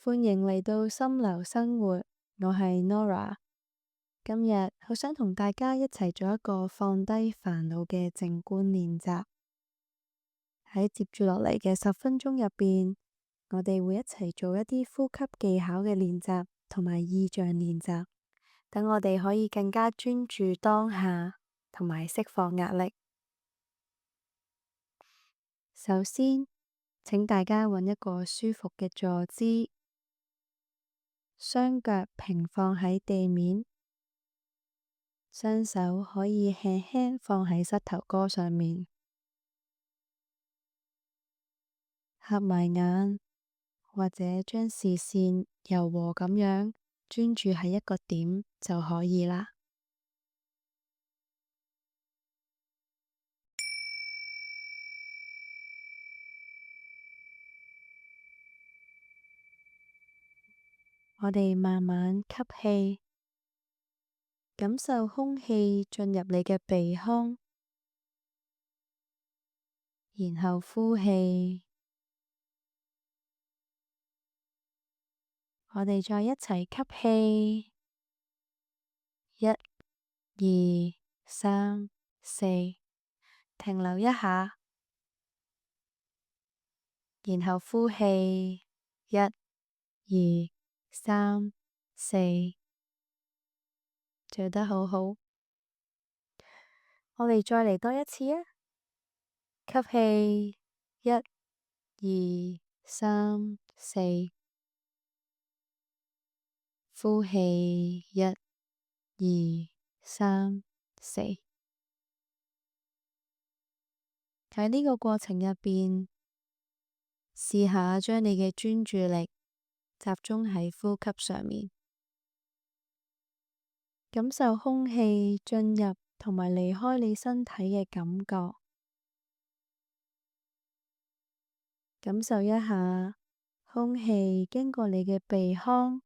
歡迎嚟到心流生活，我係 Nora。今日好想同大家一齊做一個放低煩惱嘅靜觀練習。喺接住落嚟嘅10分鐘入邊，我哋會一齊做一啲呼吸技巧嘅練習同埋意象練習，等我哋可以更加專注當下同埋釋放壓力。首先，請大家揾一個舒服嘅坐姿，雙腳平放喺地面，雙手可以輕輕放喺膝頭哥上面，合埋眼，或者將視線柔和咁樣專注喺一個點就可以啦。我哋慢慢吸氣，感受空氣進入你嘅鼻腔，然後呼氣。我哋再一齊吸氣，1、2、3、4，停留一下，然後呼氣，1、2、3、4，做得好好。我哋再嚟多一次啊！吸氣，1、2、3、4，呼氣，1、2、3、4。喺呢個過程入邊，試下將你嘅專注力集中喺呼吸上面，感受空氣進入同埋離開你身體嘅感覺，感受一下空氣經過你嘅鼻腔，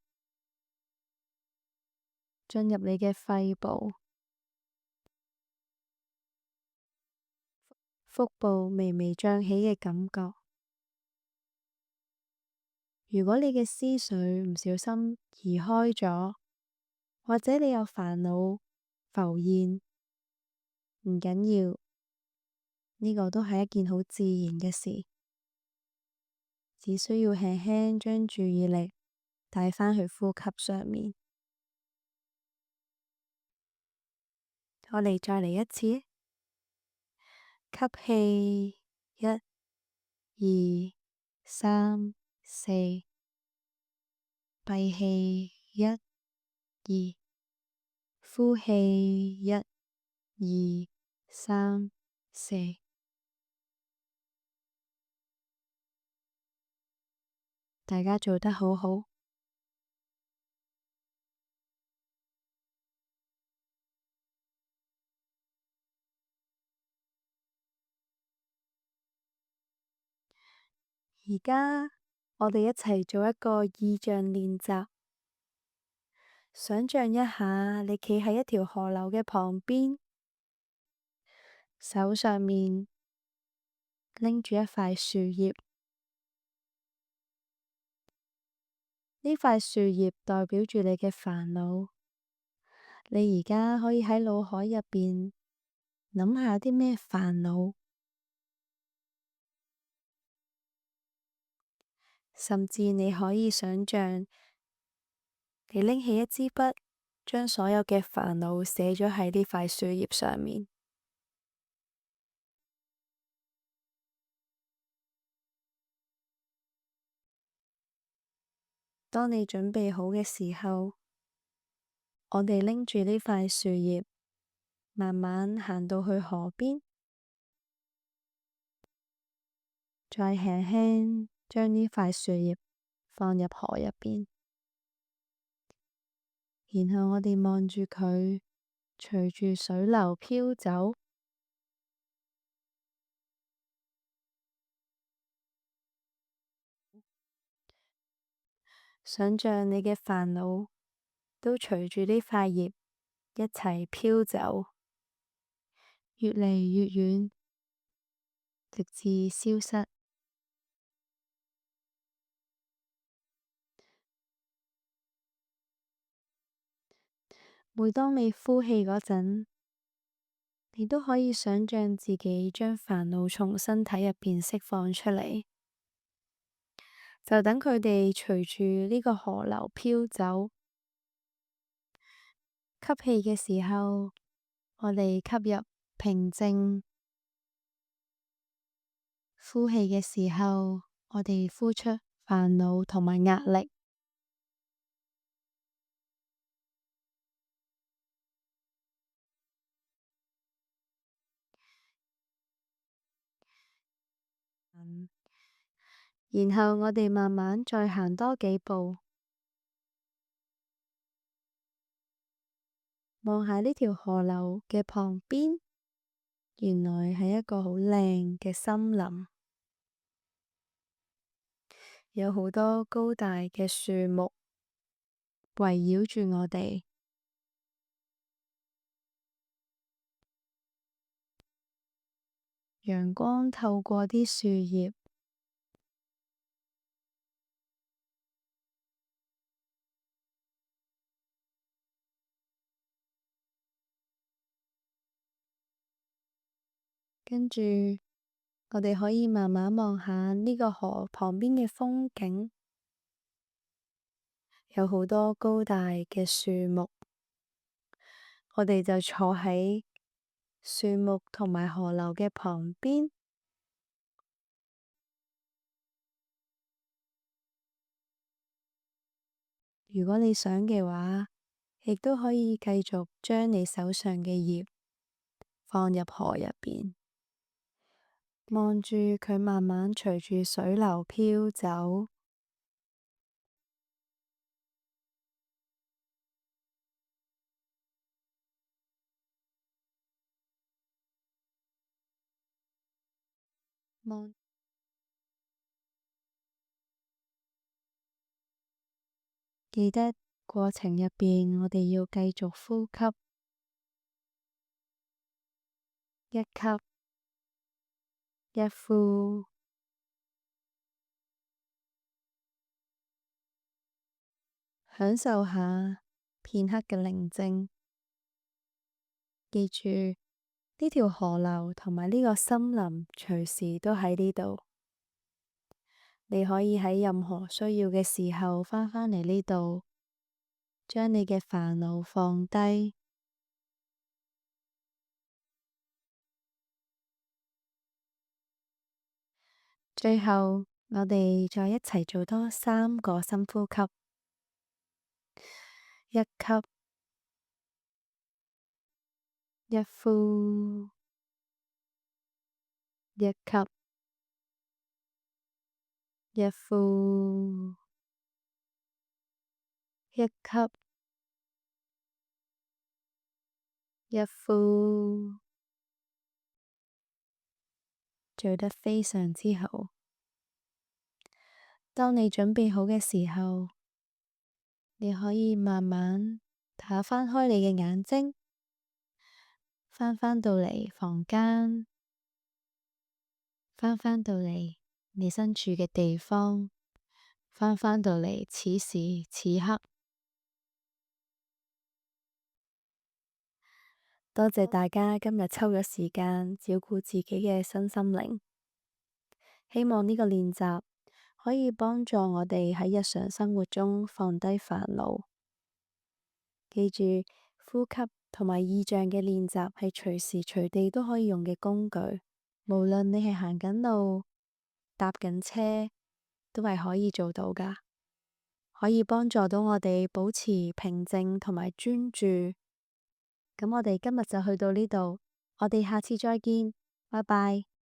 進入你嘅肺部，腹部微微脹起嘅感覺。如果你嘅思緒唔小心移開咗，或者你有煩惱浮現，唔緊要，呢個都係一件好自然嘅事，只需要輕輕將注意力帶返去呼吸上面。我哋再嚟一次，吸氣，1、2、3、4，閉氣，1、2，呼氣，1、2、3、4。大家做得好好。而家我哋一齊做一個意象練習。想象一下，你企喺一條河流嘅旁邊，手上面拎住一塊樹葉。呢塊樹葉代表住你嘅煩惱。你而家可以喺腦海入邊諗下啲咩煩惱，甚至你可以想象你拎起一支筆，將所有嘅煩惱寫咗喺呢塊樹葉上面。當你準備好嘅時候，我哋拎住呢塊樹葉，慢慢行到去河邊，再輕輕將呢塊樹葉放入河入邊，然後我哋望住佢隨住水流飄走，想象你嘅煩惱都隨住呢塊葉一齊飄走，越嚟越遠，直至消失。每當你呼氣嗰陣，你都可以想象自己將煩惱從身體入邊釋放出嚟，就等佢哋隨住呢個河流飄走。吸氣嘅時候，我哋吸入平靜；呼氣嘅時候，我哋呼出煩惱同埋壓力。然後我哋慢慢再行多幾步，望下呢條河流嘅旁邊，原來係一個好靚嘅森林，有好多高大嘅樹木圍繞住我哋，陽光透過啲樹葉，跟住我哋可以慢慢望下呢個河旁邊嘅風景，有好多高大嘅樹木，我哋就坐喺樹木同埋河流嘅旁邊。如果你想嘅話，亦都可以繼續將你手上嘅葉放入河入邊，望住佢慢慢隨住水流飄走。望，記得過程入邊，我哋要繼續呼吸，一吸一呼，享受下片刻嘅寧靜。記住，呢條河流同埋呢個森林隨時都喺呢度，你可以喺任何需要嘅時候返返嚟呢度，將你嘅煩惱放低。最後，我哋再一齊做多3個深呼吸，一吸一呼，一吸一呼，一吸一呼，做得非常之好。當你準備好嘅時候，你可以慢慢打翻開你嘅眼睛，返到嚟房間，返到嚟你身處嘅地方，返到嚟此時此刻。多謝大家今日抽咗時間照顧自己嘅身心靈，希望呢個練習可以幫助我哋喺日常生活中放低煩惱。記住，呼吸同埋意象嘅練習係隨時隨地都可以用嘅工具，無論你係行緊路、搭緊車，都係可以做到㗎，可以幫助到我哋保持平靜同埋專注。咁我哋今日就去到呢度，我哋下次再見，拜拜。